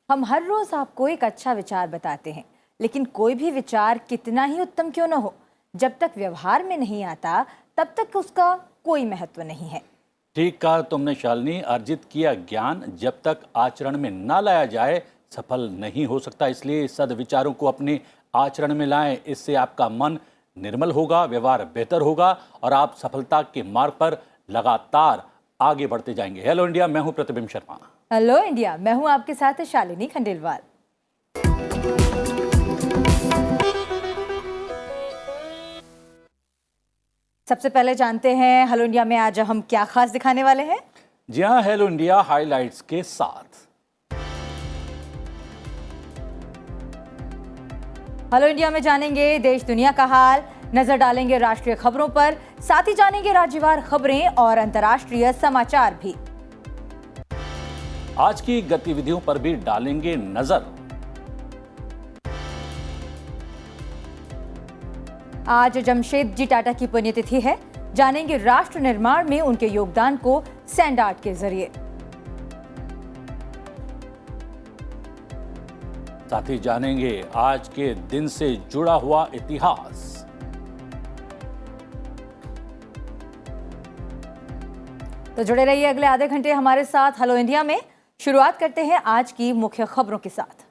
हम हर रोज आपको एक अच्छा विचार बताते हैं, लेकिन कोई भी विचार कितना ही उत्तम क्यों न हो, जब तक व्यवहार में नहीं आता तब तक उसका कोई महत्व नहीं है। ठीक कहा तुमने शालिनी। अर्जित किया ज्ञान जब तक आचरण में ना लाया जाए सफल नहीं हो सकता। इसलिए सद्विचारों को अपने आचरण में लाएं। इससे आपका मन निर्मल होगा, व्यवहार बेहतर होगा और आप सफलता के मार्ग पर लगातार आगे बढ़ते जाएंगे। हेलो इंडिया, मैं हूं प्रतिबिंब शर्मा। हेलो इंडिया, मैं हूं आपके साथ शालिनी खंडेलवाल। सबसे पहले जानते हैं हेलो इंडिया में आज हम क्या खास दिखाने वाले हैं। जी हाँ, हेलो इंडिया हाइलाइट्स के साथ। हेलो इंडिया में जानेंगे देश दुनिया का हाल, नजर डालेंगे राष्ट्रीय खबरों पर, साथ ही जानेंगे राज्यवार खबरें और अंतर्राष्ट्रीय समाचार भी। आज की गतिविधियों पर भी डालेंगे नजर। आज जमशेदजी टाटा की पुण्यतिथि है, जानेंगे राष्ट्र निर्माण में उनके योगदान को सैंड आर्ट के जरिए। साथ ही जानेंगे आज के दिन से जुड़ा हुआ इतिहास। तो जुड़े रहिए अगले आधे घंटे हमारे साथ हेलो इंडिया में। शुरुआत करते हैं आज की मुख्य खबरों के साथ।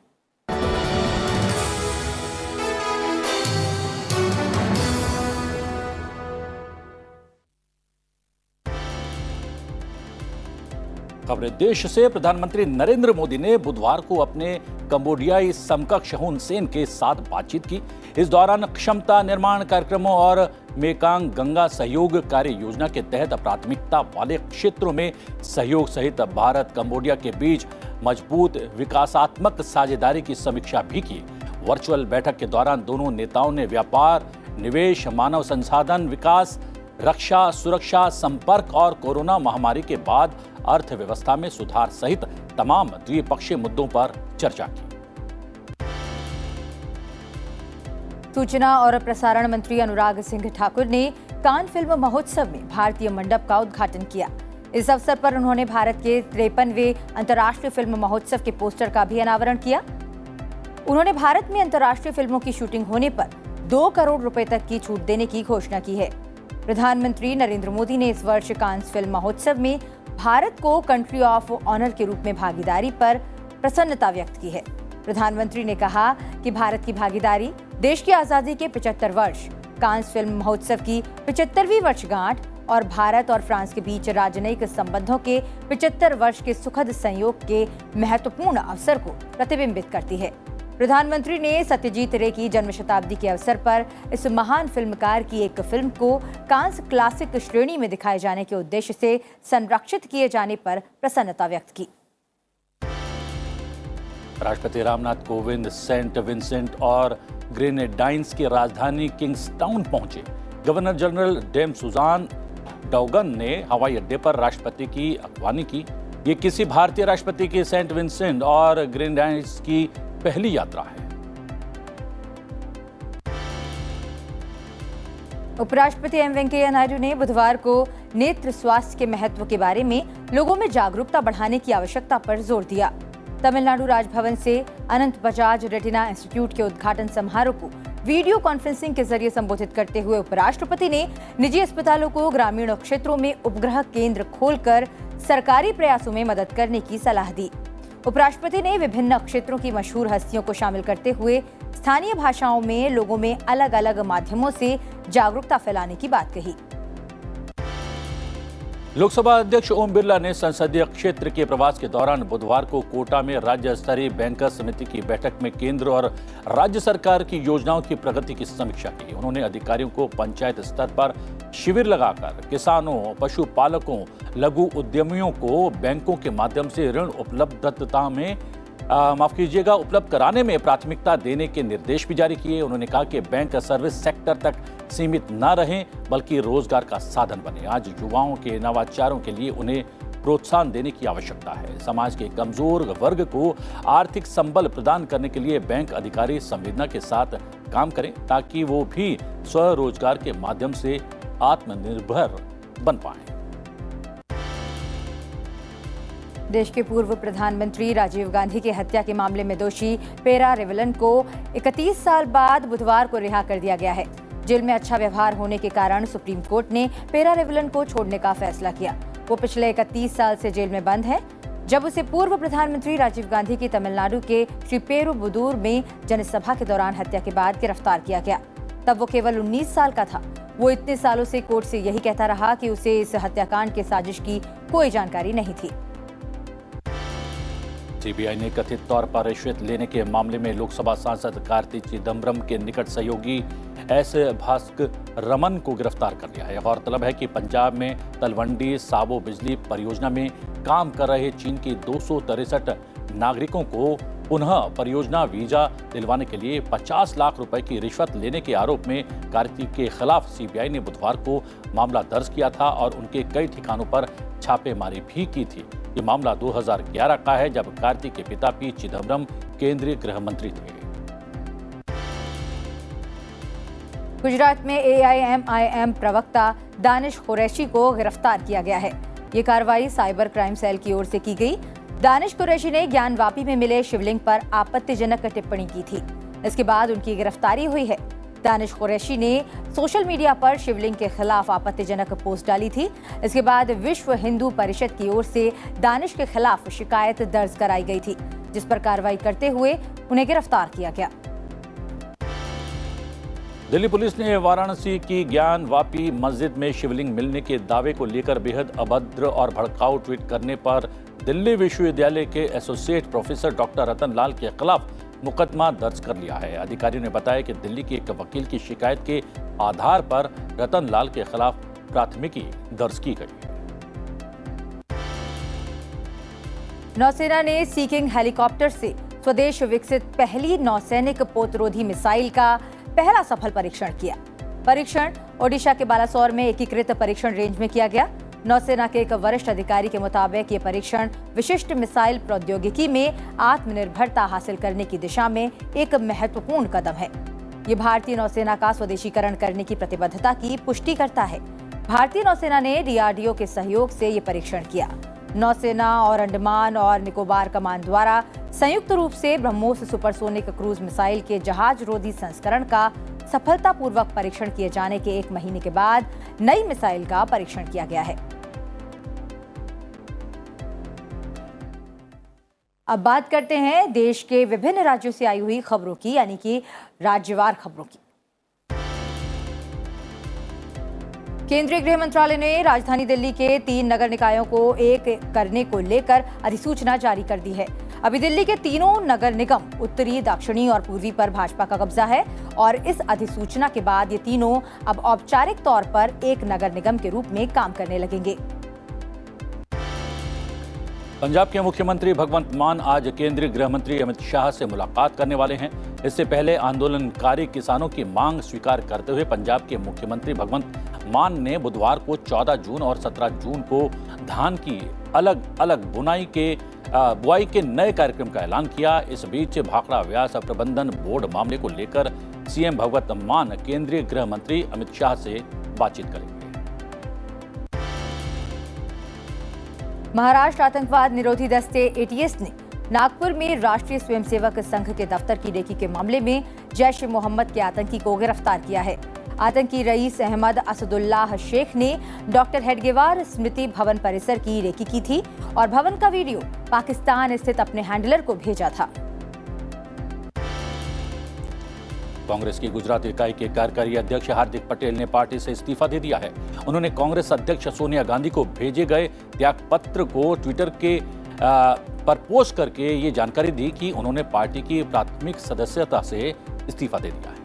खबरें देश से। प्रधानमंत्री नरेंद्र मोदी ने बुधवार को अपने कंबोडियाई समकक्ष हुन सेन के साथ बातचीत की। इस दौरान क्षमता निर्माण कार्यक्रमों और मेकांग गंगा सहयोग कार्य योजना के तहत प्राथमिकता वाले क्षेत्रों में सहयोग सहित भारत कंबोडिया के बीच मजबूत विकासात्मक साझेदारी की समीक्षा भी की। वर्चुअल बैठक के दौरान दोनों नेताओं ने व्यापार, निवेश, मानव संसाधन विकास, रक्षा, सुरक्षा, संपर्क और कोरोना महामारी के बाद अर्थव्यवस्था में सुधार सहित तमाम द्विपक्षीय मुद्दों पर चर्चा की। सूचना और प्रसारण मंत्री अनुराग सिंह ठाकुर ने कान फिल्म महोत्सव में भारतीय मंडप का उद्घाटन किया। इस अवसर पर उन्होंने भारत के 53वें अंतर्राष्ट्रीय फिल्म महोत्सव के पोस्टर का भी अनावरण किया। उन्होंने भारत में अंतर्राष्ट्रीय फिल्मों की शूटिंग होने पर 2 करोड़ रुपए तक की छूट देने की घोषणा की है। प्रधानमंत्री नरेंद्र मोदी ने इस वर्ष कांस फिल्म महोत्सव में भारत को कंट्री ऑफ ऑनर के रूप में भागीदारी पर प्रसन्नता व्यक्त की है। प्रधानमंत्री ने कहा कि भारत की भागीदारी देश की आजादी के 75 वर्ष, कांस फिल्म महोत्सव की 75वीं वर्षगांठ और भारत और फ्रांस के बीच राजनयिक संबंधों के 75 वर्ष के सुखद संयोग के महत्वपूर्ण अवसर को प्रतिबिंबित करती है। प्रधानमंत्री ने सत्यजीत रे की जन्म शताब्दी के अवसर पर इस महान फिल्मकार की एक फिल्म को कांस क्लासिक श्रेणी में दिखाए जाने के उद्देश्य से संरक्षित किए जाने पर प्रसन्नता व्यक्त की। राष्ट्रपति रामनाथ कोविंद सेंट विंसेंट और ग्रेनेडाइंस की राजधानी किंग्सटाउन पहुंचे। गवर्नर जनरल डेम सुजान डौगन ने हवाई अड्डे पर राष्ट्रपति की अगवानी की। ये किसी भारतीय राष्ट्रपति की सेंट विंसेंट और ग्रेनेडाइंस की पहली यात्रा है। उपराष्ट्रपति एम वेंकैया नायडू ने बुधवार को नेत्र स्वास्थ्य के महत्व के बारे में लोगों में जागरूकता बढ़ाने की आवश्यकता पर जोर दिया। तमिलनाडु राजभवन से अनंत बजाज रेटिना इंस्टीट्यूट के उद्घाटन समारोह को वीडियो कॉन्फ्रेंसिंग के जरिए संबोधित करते हुए उपराष्ट्रपति ने निजी अस्पतालों को ग्रामीण क्षेत्रों में उपग्रह केंद्र खोलकर सरकारी प्रयासों में मदद करने की सलाह दी। उपराष्ट्रपति ने विभिन्न क्षेत्रों की मशहूर हस्तियों को शामिल करते हुए स्थानीय भाषाओं में लोगों में अलग अलग माध्यमों से जागरूकता फैलाने की बात कही। लोकसभा अध्यक्ष ओम बिरला ने संसदीय क्षेत्र के प्रवास के दौरान बुधवार को कोटा में राज्य स्तरीय बैंकर्स समिति की बैठक में केंद्र और राज्य सरकार की योजनाओं की प्रगति की समीक्षा की। उन्होंने अधिकारियों को पंचायत स्तर पर शिविर लगाकर किसानों, पशुपालकों, लघु उद्यमियों को बैंकों के माध्यम से ऋण उपलब्धता में उपलब्ध कराने में प्राथमिकता देने के निर्देश भी जारी किए। उन्होंने कहा कि बैंक सर्विस सेक्टर तक सीमित न रहें बल्कि रोजगार का साधन बने। आज युवाओं के नवाचारों के लिए उन्हें प्रोत्साहन देने की आवश्यकता है। समाज के कमजोर वर्ग को आर्थिक संबल प्रदान करने के लिए बैंक अधिकारी संवेदना के साथ काम करें ताकि वो भी स्वरोजगार के माध्यम से आत्मनिर्भर बन पाएं। देश के पूर्व प्रधानमंत्री राजीव गांधी की हत्या के मामले में दोषी पेरा रेवलन को 31 साल बाद बुधवार को रिहा कर दिया गया है। जेल में अच्छा व्यवहार होने के कारण सुप्रीम कोर्ट ने पेरा रेवलन को छोड़ने का फैसला किया। वो पिछले 31 साल से जेल में बंद है, जब उसे पूर्व प्रधानमंत्री राजीव गांधी की तमिलनाडु के श्री पेरुबुदूर में जनसभा के दौरान हत्या के बाद गिरफ्तार किया गया। तब वो केवल 19 साल का था। वो इतने सालों से कोर्ट से यही कहता रहा कि उसे इस हत्याकांड के साजिश की कोई जानकारी नहीं थी। सीबीआई ने कथित तौर पर रिश्वत लेने के मामले में लोकसभा सांसद कार्ति चिदम्बरम के निकट सहयोगी एस भास्करमन को गिरफ्तार कर लिया है। गौरतलब है कि पंजाब में तलवंडी साबो बिजली परियोजना में काम कर रहे चीन के 263 नागरिकों को पुनः परियोजना वीजा दिलवाने के लिए 50 लाख रुपए की रिश्वत लेने के आरोप में कार्ति के खिलाफ सीबीआई ने बुधवार को मामला दर्ज किया था और उनके कई ठिकानों पर छापेमारी भी की थी। ये मामला 2011 का है, जब कार्ति के पिता पी चिदम्बरम केंद्रीय गृह मंत्री थे। गुजरात में AIMIM प्रवक्ता दानिश कुरैशी को गिरफ्तार किया गया है। ये कार्रवाई साइबर क्राइम सेल की ओर से की गई। दानिश कुरैशी ने ज्ञानवापी में मिले शिवलिंग पर आपत्तिजनक टिप्पणी की थी। इसके बाद उनकी गिरफ्तारी हुई है। दानिश कुरैशी ने सोशल मीडिया पर शिवलिंग के खिलाफ आपत्तिजनक पोस्ट डाली थी। इसके बाद विश्व हिंदू परिषद की ओर से दानिश के खिलाफ शिकायत दर्ज कराई गई थी, जिस पर कार्रवाई करते हुए उन्हें गिरफ्तार किया गया। दिल्ली पुलिस ने वाराणसी की ज्ञानवापी मस्जिद में शिवलिंग मिलने के दावे को लेकर बेहद अभद्र और भड़काऊ ट्वीट करने पर दिल्ली विश्वविद्यालय के एसोसिएट प्रोफेसर डॉक्टर रतन लाल के खिलाफ मुकदमा दर्ज कर लिया है। अधिकारियों ने बताया कि दिल्ली के एक वकील की शिकायत के आधार पर रतन लाल के खिलाफ प्राथमिकी दर्ज की गई है। नौसेना ने सी किंग हेलीकॉप्टर से स्वदेश विकसित पहली नौसैनिक पोतरोधी मिसाइल का पहला सफल परीक्षण किया। परीक्षण ओडिशा के बालासोर में एकीकृत परीक्षण रेंज में किया गया। नौसेना के एक वरिष्ठ अधिकारी के मुताबिक ये परीक्षण विशिष्ट मिसाइल प्रौद्योगिकी में आत्मनिर्भरता हासिल करने की दिशा में एक महत्वपूर्ण कदम है। ये भारतीय नौसेना का स्वदेशीकरण करने की प्रतिबद्धता की पुष्टि करता है। भारतीय नौसेना ने DRDO के सहयोग से ये परीक्षण किया। नौसेना और अंडमान और निकोबार कमान द्वारा संयुक्त रूप से ब्रह्मोस सुपरसोनिक क्रूज मिसाइल के जहाज रोधी संस्करण का सफलतापूर्वक परीक्षण किए जाने के 1 महीने के बाद नई मिसाइल का परीक्षण किया गया है। अब बात करते हैं देश के विभिन्न राज्यों से आई हुई खबरों की, यानी कि राज्यवार खबरों की। केंद्रीय गृह मंत्रालय ने राजधानी दिल्ली के 3 नगर निकायों को एक करने को लेकर अधिसूचना जारी कर दी है। अभी दिल्ली के तीनों नगर निगम उत्तरी, दक्षिणी और पूर्वी पर भाजपा का कब्जा है और इस अधिसूचना के बाद ये तीनों अब औपचारिक तौर पर एक नगर निगम के रूप में काम करने लगेंगे। पंजाब के मुख्यमंत्री भगवंत मान आज केंद्रीय गृह मंत्री अमित शाह से मुलाकात करने वाले हैं। इससे पहले आंदोलनकारी किसानों की मांग स्वीकार करते हुए पंजाब के मुख्यमंत्री भगवंत मान ने बुधवार को 14 जून और 17 जून को धान की अलग अलग बुआई के नए कार्यक्रम का ऐलान किया। इस बीच भाखड़ा व्यास प्रबंधन बोर्ड मामले को लेकर सीएम भगवंत मान केंद्रीय गृह मंत्री अमित शाह से बातचीत करेंगे। महाराष्ट्र आतंकवाद निरोधी दस्ते ATS ने नागपुर में राष्ट्रीय स्वयंसेवक संघ के दफ्तर की रेकी के मामले में जैश ए मोहम्मद के आतंकी को गिरफ्तार किया है। आतंकी रईस अहमद असदुल्लाह शेख ने डॉक्टर हेडगेवार स्मृति भवन परिसर की रेकी की थी और भवन का वीडियो पाकिस्तान स्थित अपने हैंडलर को भेजा था। कांग्रेस की गुजरात इकाई के कार्यकारी अध्यक्ष हार्दिक पटेल ने पार्टी से इस्तीफा दे दिया है। उन्होंने कांग्रेस अध्यक्ष सोनिया गांधी को भेजे गए त्यागपत्र को ट्विटर के पर पोस्ट करके ये जानकारी दी कि उन्होंने पार्टी की प्राथमिक सदस्यता से इस्तीफा दे दिया है।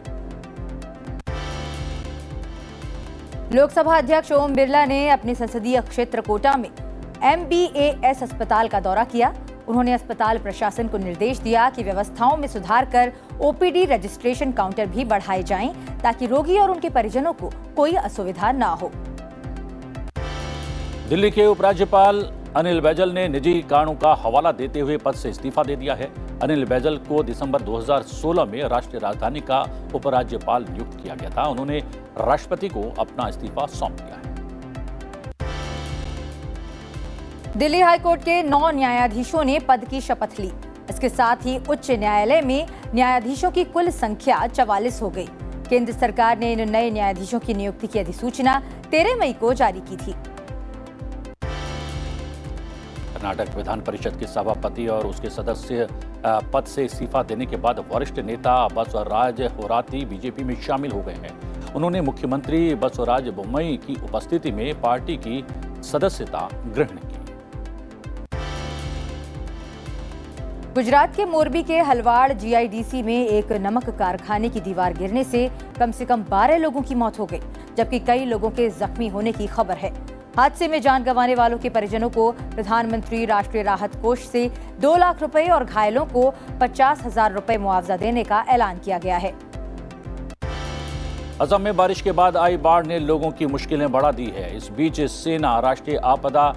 लोकसभा अध्यक्ष ओम बिरला ने अपने संसदीय क्षेत्र कोटा में MBAS अस्पताल का दौरा किया। उन्होंने अस्पताल प्रशासन को निर्देश दिया कि व्यवस्थाओं में सुधार कर OPD रजिस्ट्रेशन काउंटर भी बढ़ाए जाएं ताकि रोगी और उनके परिजनों को कोई असुविधा ना हो। दिल्ली के उपराज्यपाल अनिल बैजल ने निजी कारणों का हवाला देते हुए पद से इस्तीफा दे दिया है। अनिल बैजल को दिसंबर 2016 में राष्ट्रीय राजधानी का उपराज्यपाल नियुक्त किया गया था। उन्होंने राष्ट्रपति को अपना इस्तीफा सौंप दिया है। दिल्ली हाईकोर्ट के 9 न्यायाधीशों ने पद की शपथ ली। इसके साथ ही उच्च न्यायालय में न्यायाधीशों की कुल संख्या 44 हो गई। केंद्र सरकार ने इन नए न्यायाधीशों की नियुक्ति की अधिसूचना 13 मई को जारी की थी। कर्नाटक विधान परिषद के सभापति और उसके सदस्य पद से इस्तीफा देने के बाद वरिष्ठ नेता बसवराज होराती बीजेपी में शामिल हो गए हैं। उन्होंने मुख्यमंत्री बसवराज बोम्मई की उपस्थिति में पार्टी की सदस्यता ग्रहण की। गुजरात के मोरबी के हलवाड़ जीआईडीसी में एक नमक कारखाने की दीवार गिरने से कम 12 लोगों की मौत हो गई, जबकि कई लोगों के जख्मी होने की खबर है। हादसे में जान गंवाने वालों के परिजनों को प्रधानमंत्री राष्ट्रीय राहत कोष से 2 लाख रुपए और घायलों को 50,000 रुपए मुआवजा देने का ऐलान किया गया है। असम में बारिश के बाद आई बाढ़ ने लोगों की मुश्किलें बढ़ा दी है। इस बीच सेना, राष्ट्रीय आपदा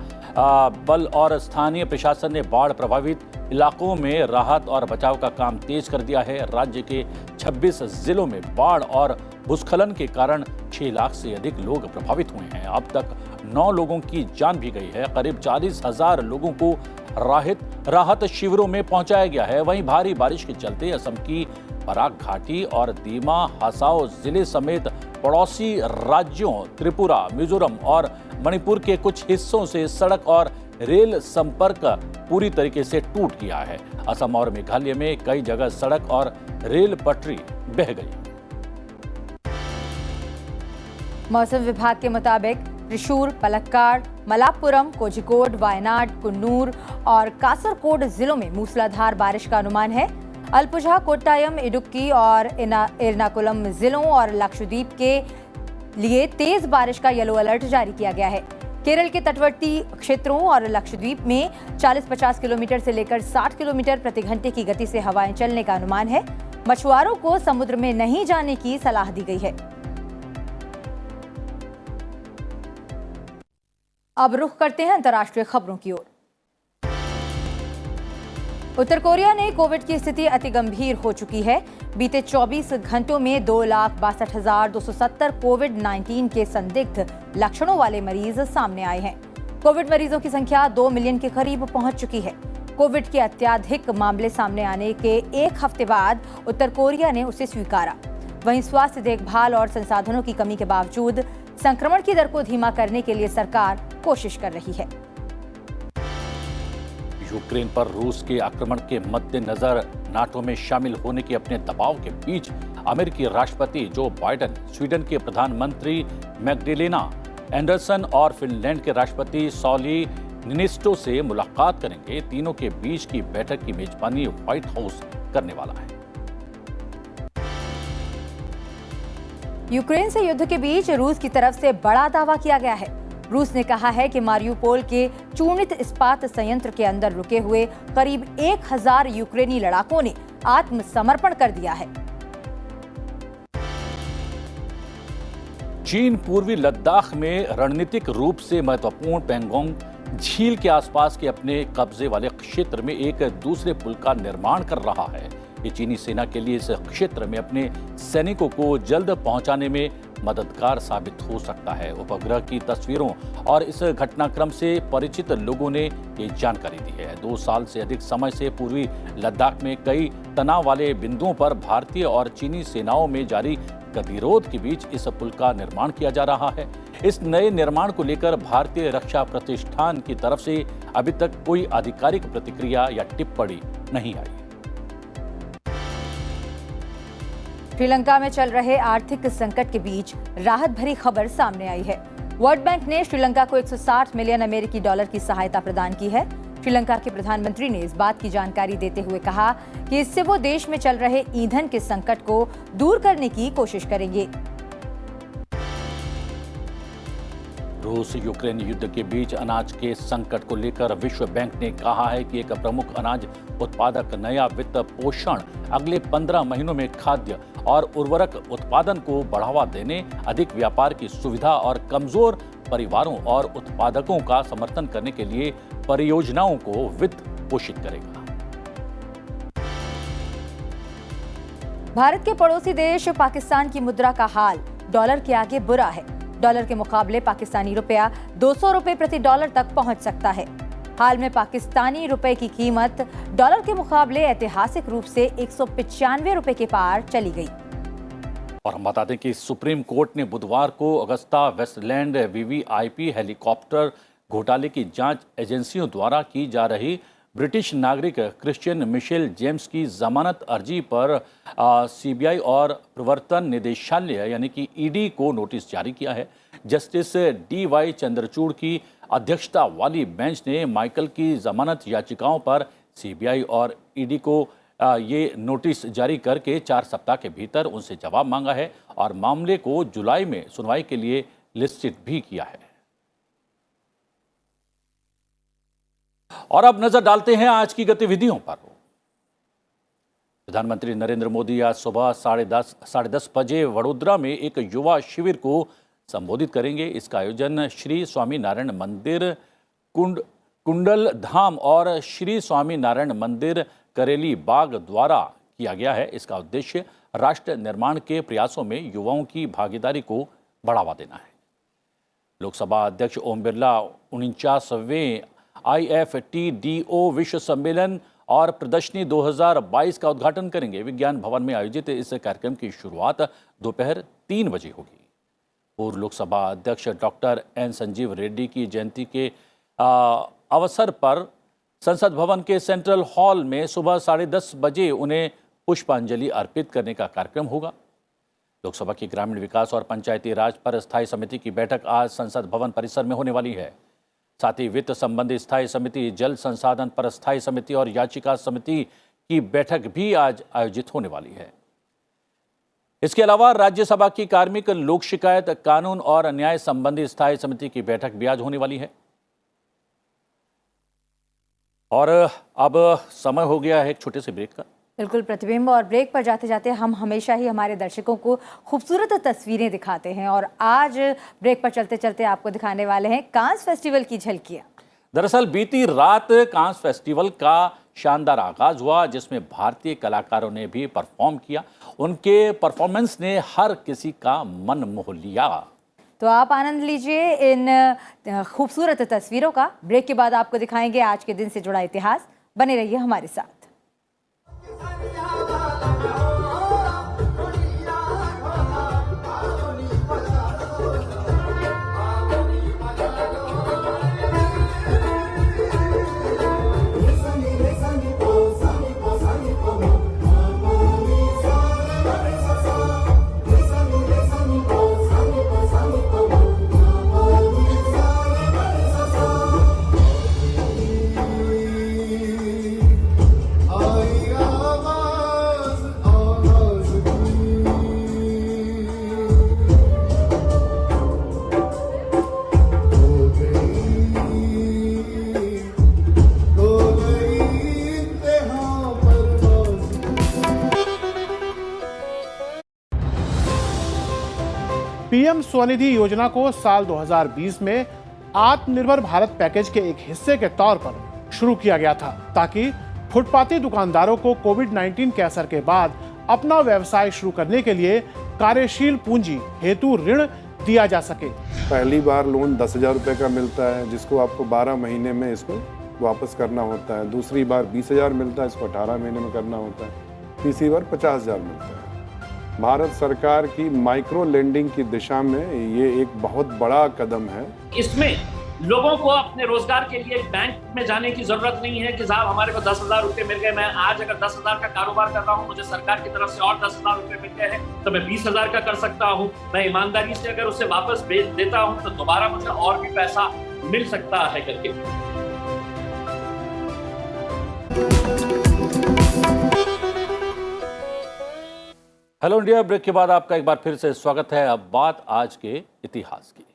बल और स्थानीय प्रशासन ने बाढ़ प्रभावित इलाकों में राहत और बचाव का काम तेज कर दिया है। राज्य के 26 जिलों में बाढ़ और भूस्खलन के कारण 6 लाख से अधिक लोग प्रभावित हुए हैं। अब तक 9 लोगों की जान भी गई है। करीब 40,000 लोगों को राहत शिविरों में पहुंचाया गया है। वहीं भारी बारिश के चलते असम की बराक घाटी और दीमा हासाओ जिले समेत पड़ोसी राज्यों त्रिपुरा, मिजोरम और मणिपुर के कुछ हिस्सों से सड़क और रेल संपर्क पूरी तरीके से टूट गया है। असम और मेघालय में कई जगह सड़क और रेल पटरी बह गई। मौसम विभाग के मुताबिक त्रिशूर, पलक्काड़, मलाप्पुरम, कोझिकोड, वायनाड, कुन्नूर और कासरकोड जिलों में मूसलाधार बारिश का अनुमान है। अलपुझा, कोट्टायम, इडुक्की और एर्नाकुलम जिलों और लक्षद्वीप के लिए तेज बारिश का येलो अलर्ट जारी किया गया है। केरल के तटवर्ती क्षेत्रों और लक्षद्वीप में 40-50 किलोमीटर से लेकर 60 किलोमीटर प्रति घंटे की गति से हवाएं चलने का अनुमान है। मछुआरों को समुद्र में नहीं जाने की सलाह दी गई है। अब रुख करते हैं अंतर्राष्ट्रीय खबरों की ओर। उत्तर कोरिया ने कोविड की स्थिति अति गंभीर हो चुकी है। बीते 24 घंटों में 2,62,270 कोविड-19 के संदिग्ध लक्षणों वाले मरीज सामने आए हैं। कोविड मरीजों की संख्या 2 मिलियन के करीब पहुंच चुकी है। कोविड के अत्याधिक मामले सामने आने के एक हफ्ते बाद उत्तर कोरिया ने उसे स्वीकारा। वहीं स्वास्थ्य देखभाल और संसाधनों की कमी के बावजूद संक्रमण की दर को धीमा करने के लिए सरकार कोशिश कर रही है। यूक्रेन पर रूस के आक्रमण के मद्देनजर नाटो में शामिल होने के अपने दबाव के बीच अमेरिकी राष्ट्रपति जो बाइडेन, स्वीडन के प्रधानमंत्री मैग्डलेना एंडरसन और फिनलैंड के राष्ट्रपति सॉली निनिस्टो से मुलाकात करेंगे। तीनों के बीच की बैठक की मेजबानी व्हाइट हाउस करने वाला है। यूक्रेन से युद्ध के बीच रूस की तरफ से बड़ा दावा किया गया है। रूस ने कहा है कि मारियुपोल के चूर्णित इस्पात संयंत्र के अंदर रुके हुए करीब 1000 यूक्रेनी लड़ाकों ने आत्मसमर्पण कर दिया है। चीन पूर्वी लद्दाख में रणनीतिक रूप से महत्वपूर्ण पैंगोंग झील के आसपास के अपने कब्जे वाले क्षेत्र में एक दूसरे पुल का निर्माण कर रहा है। ये चीनी सेना के लिए इस क्षेत्र में अपने सैनिकों को जल्द पहुंचाने में मददगार साबित हो सकता है। उपग्रह की तस्वीरों और इस घटनाक्रम से परिचित लोगों ने ये जानकारी दी है। 2 साल से अधिक समय से पूर्वी लद्दाख में कई तनाव वाले बिंदुओं पर भारतीय और चीनी सेनाओं में जारी गतिरोध के बीच इस पुल का निर्माण किया जा रहा है। इस नए निर्माण को लेकर भारतीय रक्षा प्रतिष्ठान की तरफ से अभी तक कोई आधिकारिक प्रतिक्रिया या टिप्पणी नहीं आई। श्रीलंका में चल रहे आर्थिक संकट के बीच राहत भरी खबर सामने आई है। वर्ल्ड बैंक ने श्रीलंका को 160 मिलियन अमेरिकी डॉलर की सहायता प्रदान की है। श्रीलंका के प्रधानमंत्री ने इस बात की जानकारी देते हुए कहा कि इससे वो देश में चल रहे ईंधन के संकट को दूर करने की कोशिश करेंगे। रूस यूक्रेन युद्ध के बीच अनाज के संकट को लेकर विश्व बैंक ने कहा है कि एक प्रमुख अनाज उत्पादक नया वित्त पोषण अगले 15 महीनों में खाद्य और उर्वरक उत्पादन को बढ़ावा देने, अधिक व्यापार की सुविधा और कमजोर परिवारों और उत्पादकों का समर्थन करने के लिए परियोजनाओं को वित्त पोषित करेगा। भारत के पड़ोसी देश पाकिस्तान की मुद्रा का हाल डॉलर के आगे बुरा है। डॉलर के मुकाबले पाकिस्तानी रुपया 200 रुपए प्रति डॉलर तक पहुंच सकता है। हाल में पाकिस्तानी रुपए की कीमत डॉलर के मुकाबले ऐतिहासिक रूप से 195 रुपए के पार चली गई। और हम बता दें कि सुप्रीम कोर्ट ने बुधवार को अगस्ता वेस्टलैंड वीवीआईपी हेलीकॉप्टर घोटाले की जांच एजेंसियों द्वारा की जा रही ब्रिटिश नागरिक क्रिश्चियन मिशेल जेम्स की जमानत अर्जी पर सीबीआई और प्रवर्तन निदेशालय यानी कि ईडी को नोटिस जारी किया है। जस्टिस डीवाई चंद्रचूड़ की अध्यक्षता वाली बेंच ने माइकल की जमानत याचिकाओं पर सीबीआई और ईडी को ये नोटिस जारी करके 4 सप्ताह के भीतर उनसे जवाब मांगा है और मामले को जुलाई में सुनवाई के लिए लिस्टेड भी किया है। और अब नजर डालते हैं आज की गतिविधियों पर। प्रधानमंत्री नरेंद्र मोदी आज सुबह 10:30 बजे वडोदरा में एक युवा शिविर को संबोधित करेंगे। इसका आयोजन श्री स्वामीनारायण मंदिर कुंडल धाम और श्री स्वामीनारायण मंदिर करेली बाग द्वारा किया गया है। इसका उद्देश्य राष्ट्र निर्माण के प्रयासों में युवाओं की भागीदारी को बढ़ावा देना है। लोकसभा अध्यक्ष ओम बिरला 49वें IFTDO विश्व सम्मेलन और प्रदर्शनी 2022 का उद्घाटन करेंगे। विज्ञान भवन में आयोजित इस कार्यक्रम की शुरुआत दोपहर 3 बजे होगी। पूर्व लोकसभा अध्यक्ष डॉक्टर एन संजीव रेड्डी की जयंती के अवसर पर संसद भवन के सेंट्रल हॉल में सुबह 10:30 बजे उन्हें पुष्पांजलि अर्पित करने का कार्यक्रम होगा। लोकसभा की ग्रामीण विकास और पंचायती राज पर स्थायी समिति की बैठक आज संसद भवन परिसर में होने वाली है। साथ ही वित्त संबंधी स्थायी समिति, जल संसाधन पर स्थायी समिति और याचिका समिति की बैठक भी आज आयोजित होने वाली है। इसके अलावा राज्यसभा की कार्मिक लोक शिकायत कानून और न्याय संबंधी स्थायी समिति की बैठक भी आज होने वाली है। और अब समय हो गया है एक छोटे से ब्रेक का। बिल्कुल प्रतिबिंब, और ब्रेक पर जाते जाते हम हमेशा ही हमारे दर्शकों को खूबसूरत तस्वीरें दिखाते हैं और आज ब्रेक पर चलते चलते आपको दिखाने वाले हैं कांस फेस्टिवल की झलकियां। दरअसल बीती रात कांस फेस्टिवल का शानदार आगाज हुआ जिसमें भारतीय कलाकारों ने भी परफॉर्म किया। उनके परफॉर्मेंस ने हर किसी का मन मोह लिया। तो आप आनंद लीजिए इन खूबसूरत तस्वीरों का। ब्रेक के बाद आपको दिखाएंगे आज के दिन से जुड़ा इतिहास। बने रहिए हमारे साथ। पीएम स्वनिधि योजना को साल 2020 में आत्मनिर्भर भारत पैकेज के एक हिस्से के तौर पर शुरू किया गया था ताकि फुटपाती दुकानदारों को कोविड-19 के असर के बाद अपना व्यवसाय शुरू करने के लिए कार्यशील पूंजी हेतु ऋण दिया जा सके। पहली बार लोन 10,000 रुपये का मिलता है जिसको आपको 12 महीने में इसको वापस करना होता है। दूसरी बार 20,000 मिलता है, इसको 18 महीने में करना होता है। तीसरी बार 50,000 मिलता है। भारत सरकार की माइक्रो लेंडिंग की दिशा में ये एक बहुत बड़ा कदम है। इसमें लोगों को अपने रोजगार के लिए बैंक में जाने की जरूरत नहीं है कि साहब हमारे को 10,000 रुपये मिल गए, मैं आज अगर 10,000 का कारोबार कर रहा हूँ, मुझे सरकार की तरफ से और 10,000 रुपये मिल गए हैं तो मैं 20,000 का कर सकता हूँ। मैं ईमानदारी से अगर उसे वापस भेज देता हूँ तो दोबारा मुझे और भी पैसा मिल सकता है करके। हेलो इंडिया ब्रेक के बाद आपका एक बार फिर से स्वागत है। अब बात आज के इतिहास की।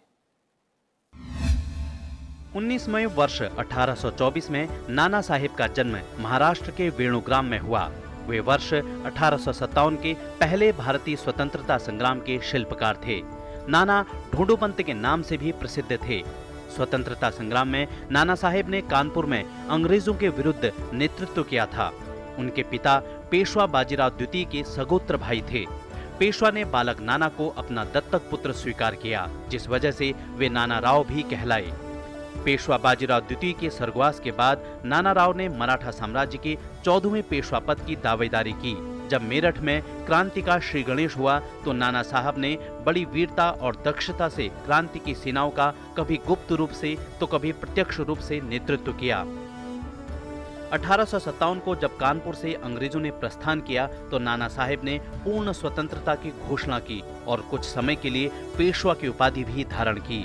19 मई वर्ष 1824 में नाना साहेब का जन्म महाराष्ट्र के वेणुग्राम में हुआ। वे वर्ष 1857 के पहले भारतीय स्वतंत्रता संग्राम के शिल्पकार थे। नाना ढूंढूपंत के नाम से भी प्रसिद्ध थे। स्वतंत्रता संग्राम में नाना साहेब ने कानपुर में अंग्रेजों के विरुद्ध नेतृत्व किया था। उनके पिता पेशवा बाजीराव द्वितीय के सगोत्र भाई थे। पेशवा ने बालक नाना को अपना दत्तक पुत्र स्वीकार किया, जिस वजह से वे नाना राव भी कहलाए। पेशवा बाजीराव द्वितीय के स्वर्गवास के बाद नाना राव ने मराठा साम्राज्य के 14वें पेशवा पद की दावेदारी की। जब मेरठ में क्रांति का श्री गणेश हुआ तो नाना साहब ने बड़ी वीरता और दक्षता से क्रांति की सेनाओं का कभी गुप्त रूप से तो कभी प्रत्यक्ष रूप से नेतृत्व किया। 1857 को जब कानपुर से अंग्रेजों ने प्रस्थान किया तो नाना साहेब ने पूर्ण स्वतंत्रता की घोषणा की और कुछ समय के लिए पेशवा की उपाधि भी धारण की।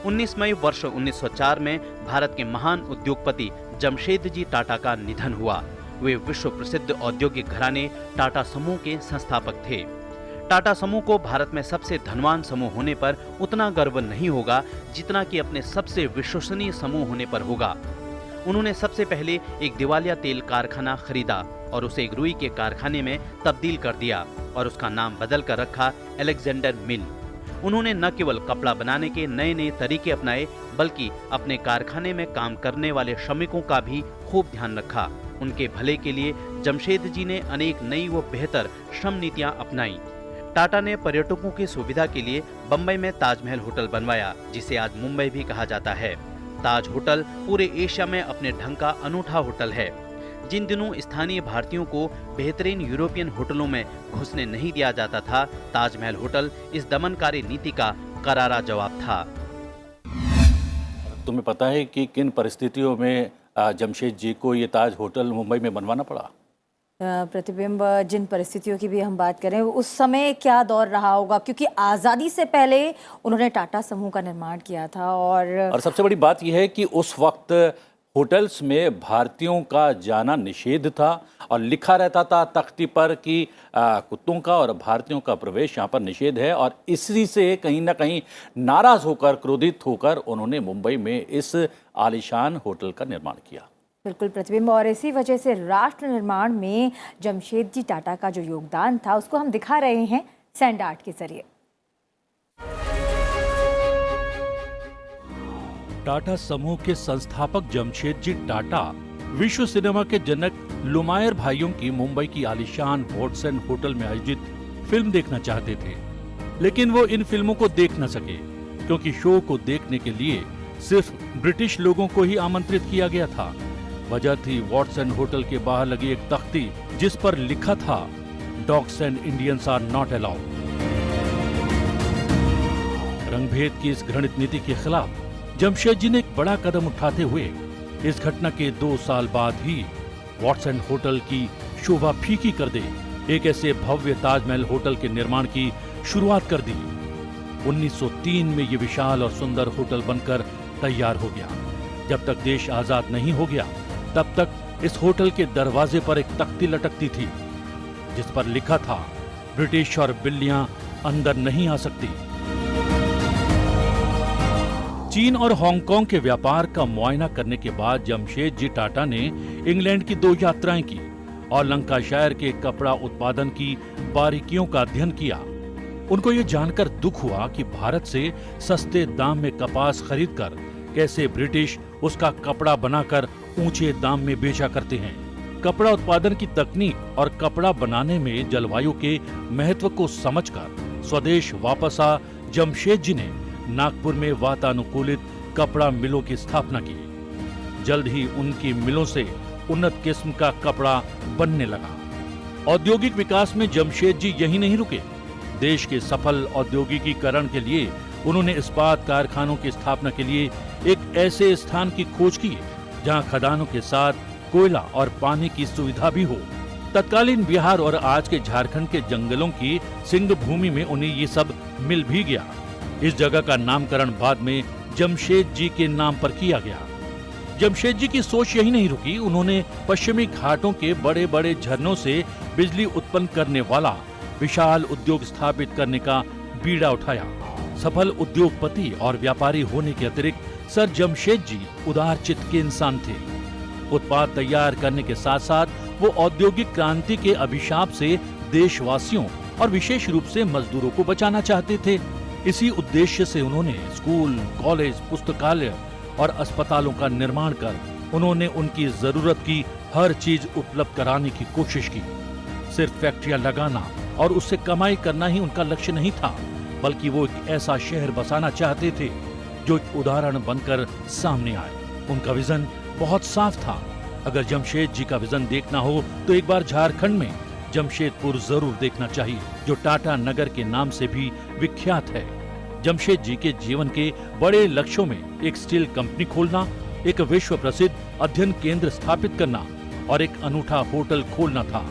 19 मई वर्ष 1904 में भारत के महान उद्योगपति जमशेदजी टाटा का निधन हुआ। वे विश्व प्रसिद्ध औद्योगिक घराने टाटा समूह के संस्थापक थे। टाटा समूह को भारत में सबसे धनवान समूह होने पर उतना गर्व नहीं होगा जितना कि अपने सबसे विश्वसनीय समूह होने पर होगा। उन्होंने सबसे पहले एक दिवालिया तेल कारखाना खरीदा और उसे एक रुई के कारखाने में तब्दील कर दिया और उसका नाम बदल कर रखा अलेक्जेंडर मिल। उन्होंने न केवल कपड़ा बनाने के नए नए तरीके अपनाए बल्कि अपने कारखाने में काम करने वाले श्रमिकों का भी खूब ध्यान रखा। उनके भले के लिए जमशेदजी ने अनेक नई व बेहतर श्रम नीतियां अपनाई। टाटा ने पर्यटकों की सुविधा के लिए बंबई में ताजमहल होटल बनवाया, जिसे आज मुंबई भी कहा जाता है। ताज होटल पूरे एशिया में अपने ढंग का अनूठा होटल है। जिन दिनों स्थानीय भारतीयों को बेहतरीन यूरोपियन होटलों में घुसने नहीं दिया जाता था, ताजमहल होटल इस दमनकारी नीति का करारा जवाब था। तुम्हें पता है कि किन परिस्थितियों में जमशेद जी को ये ताज होटल मुंबई में बनवाना पड़ा? प्रतिबिंब, जिन परिस्थितियों की भी हम बात करें उस समय क्या दौर रहा होगा, क्योंकि आज़ादी से पहले उन्होंने टाटा समूह का निर्माण किया था और सबसे बड़ी बात यह है कि उस वक्त होटल्स में भारतीयों का जाना निषेध था और लिखा रहता था तख्ती पर कि कुत्तों का और भारतीयों का प्रवेश यहाँ पर निषेध है। और इसी से कहीं ना कहीं नाराज होकर, क्रोधित होकर उन्होंने मुंबई में इस आलीशान होटल का निर्माण किया। बिल्कुल प्रतिबिंब, और इसी वजह से राष्ट्र निर्माण में जमशेदजी टाटा का जो योगदान था उसको हम दिखा रहे हैं सैंड आर्ट के जरिए। टाटा समूह के संस्थापक जमशेदजी टाटा विश्व सिनेमा के जनक लुमायर भाइयों की मुंबई की आलीशान वॉटसन होटल में आयोजित फिल्म देखना चाहते थे, लेकिन वो इन फिल्मों को देख न सके क्योंकि शो को देखने के लिए सिर्फ ब्रिटिश लोगों को ही आमंत्रित किया गया था। वजह थी वॉटसन होटल के बाहर लगी एक तख्ती जिस पर लिखा था dogs and Indians are not allowed. रंगभेद की इस घृणित नीति के खिलाफ जमशेद जी ने एक बड़ा कदम उठाते हुए इस घटना के 2 साल बाद ही वॉटसन होटल की शोभा फीकी कर दे एक ऐसे भव्य ताजमहल होटल के निर्माण की शुरुआत कर दी। 1903 में ये विशाल और सुंदर होटल बनकर तैयार हो गया। जब तक देश आजाद नहीं हो गया तब तक इस होटल के दरवाजे पर एक तख्ती लटकती थी जिस पर लिखा था ब्रिटिश और बिल्लियां अंदर नहीं आ सकती। चीन और हांगकांग के व्यापार का मुआयना करने के बाद जमशेद जी टाटा ने इंग्लैंड की 2 यात्राएं की और लंकाशायर के कपड़ा उत्पादन की बारीकियों का अध्ययन किया। उनको ये जानकर दुख हुआ कि भारत से सस्ते दाम में कपास खरीदकर कैसे ब्रिटिश उसका कपड़ा बनाकर ऊंचे दाम में बेचा करते हैं। कपड़ा उत्पादन की तकनीक और कपड़ा बनाने में जलवायु के महत्व को समझकर स्वदेश वापस आ जमशेद जी ने नागपुर में वातानुकूलित कपड़ा मिलों की स्थापना की। जल्द ही उनकी मिलों से उन्नत किस्म का कपड़ा बनने लगा। औद्योगिक विकास में जमशेद जी यही नहीं रुके। देश के सफल औद्योगिकीकरण के लिए उन्होंने इस्पात कारखानों की स्थापना के लिए एक ऐसे स्थान की खोज की जहां खदानों के साथ कोयला और पानी की सुविधा भी हो। तत्कालीन बिहार और आज के झारखंड के जंगलों की सिंध भूमि में उन्हें ये सब मिल भी गया। इस जगह का नामकरण बाद में जमशेद जी के नाम पर किया गया। जमशेद जी की सोच यही नहीं रुकी। उन्होंने पश्चिमी घाटों के बड़े बड़े झरनों से बिजली उत्पन्न करने वाला विशाल उद्योग स्थापित करने का बीड़ा उठाया। सफल उद्योगपति और व्यापारी होने के अतिरिक्त सर जमशेद जी उदार चित्त के इंसान थे। उत्पाद तैयार करने के साथ साथ वो औद्योगिक क्रांति के अभिशाप से देशवासियों और विशेष रूप से मजदूरों को बचाना चाहते थे। इसी उद्देश्य से उन्होंने स्कूल, कॉलेज, पुस्तकालय और अस्पतालों का निर्माण कर उन्होंने उनकी जरूरत की हर चीज उपलब्ध कराने की कोशिश की। सिर्फ फैक्ट्रियां लगाना और उससे कमाई करना ही उनका लक्ष्य नहीं था, बल्कि वो एक ऐसा शहर बसाना चाहते थे जो एक उदाहरण बनकर सामने आए। उनका विजन बहुत साफ था। अगर जमशेद जी का विजन देखना हो तो एक बार झारखंड में जमशेदपुर जरूर देखना चाहिए, जो टाटा नगर के नाम से भी विख्यात है। जमशेद जी के जीवन के बड़े लक्ष्यों में एक स्टील कंपनी खोलना, एक विश्व प्रसिद्ध अध्ययन केंद्र स्थापित करना और एक अनूठा होटल खोलना था।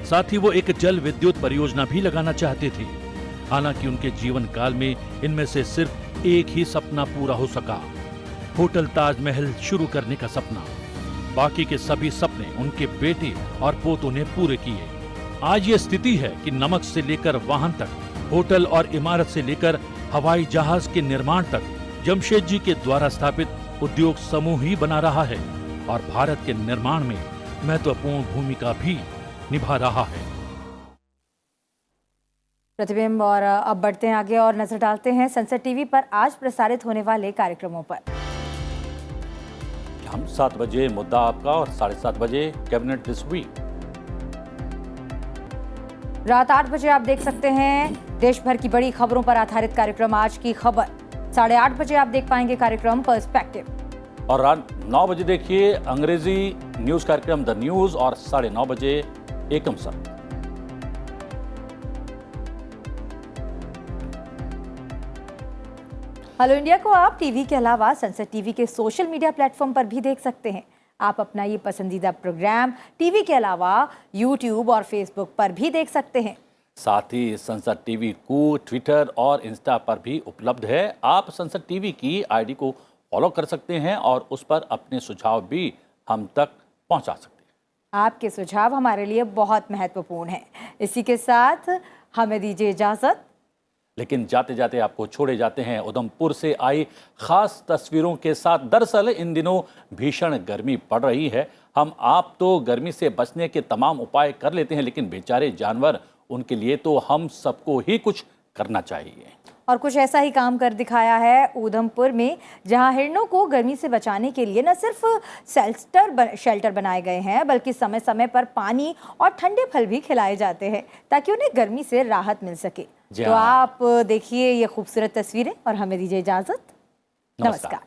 साथ ही वो एक जल विद्युत परियोजना भी लगाना चाहते थे। हालांकि उनके जीवन काल में इनमें से सिर्फ एक ही सपना पूरा हो सका, होटल ताजमहल शुरू करने का सपना। बाकी के सभी सपने उनके बेटे और पोतों ने पूरे किए। आज ये स्थिति है कि नमक से लेकर वाहन तक, होटल और इमारत से लेकर हवाई जहाज के निर्माण तक जमशेद जी के द्वारा स्थापित उद्योग समूह ही बना रहा है और भारत के निर्माण में महत्वपूर्ण भूमिका भी निभा रहा है। प्रतिबिंब। और अब बढ़ते हैं आगे और नजर डालते हैं संसद टीवी पर आज प्रसारित होने वाले कार्यक्रमों पर। हम 7 बजे मुद्दा आपका और 7:30 बजे कैबिनेट दिस वीक। रात 8 बजे आप देख सकते हैं देश भर की बड़ी खबरों पर आधारित कार्यक्रम आज की खबर। 8:30 बजे आप देख पाएंगे कार्यक्रम पर्सपेक्टिव। और रात 9 बजे देखिए अंग्रेजी न्यूज कार्यक्रम द न्यूज और 9:30 बजे एकम सर। हेलो इंडिया को आप टीवी के अलावा संसद टीवी के सोशल मीडिया प्लेटफॉर्म पर भी देख सकते हैं। आप अपना ये पसंदीदा प्रोग्राम टीवी के अलावा यूट्यूब और फेसबुक पर भी देख सकते हैं। साथ ही संसद टीवी को ट्विटर और इंस्टा पर भी उपलब्ध है। आप संसद टीवी की आईडी को फॉलो कर सकते हैं और उस पर अपने सुझाव भी हम तक पहुंचा सकते हैं। आपके सुझाव हमारे लिए बहुत महत्वपूर्ण हैं। इसी के साथ हमें दीजिए इजाजत, लेकिन जाते जाते आपको छोड़े जाते हैं उधमपुर से आई खास तस्वीरों के साथ। दरअसल इन दिनों भीषण गर्मी पड़ रही है। हम आप तो गर्मी से बचने के तमाम उपाय कर लेते हैं, लेकिन बेचारे जानवर, उनके लिए तो हम सबको ही कुछ करना चाहिए। और कुछ ऐसा ही काम कर दिखाया है उधमपुर में, जहां हिरणों को गर्मी से बचाने के लिए न सिर्फ शेल्टर बनाए गए हैं, बल्कि समय समय पर पानी और ठंडे फल भी खिलाए जाते हैं ताकि उन्हें गर्मी से राहत मिल सके। तो आप देखिए ये खूबसूरत तस्वीरें और हमें दीजिए इजाजत। नमस्कार।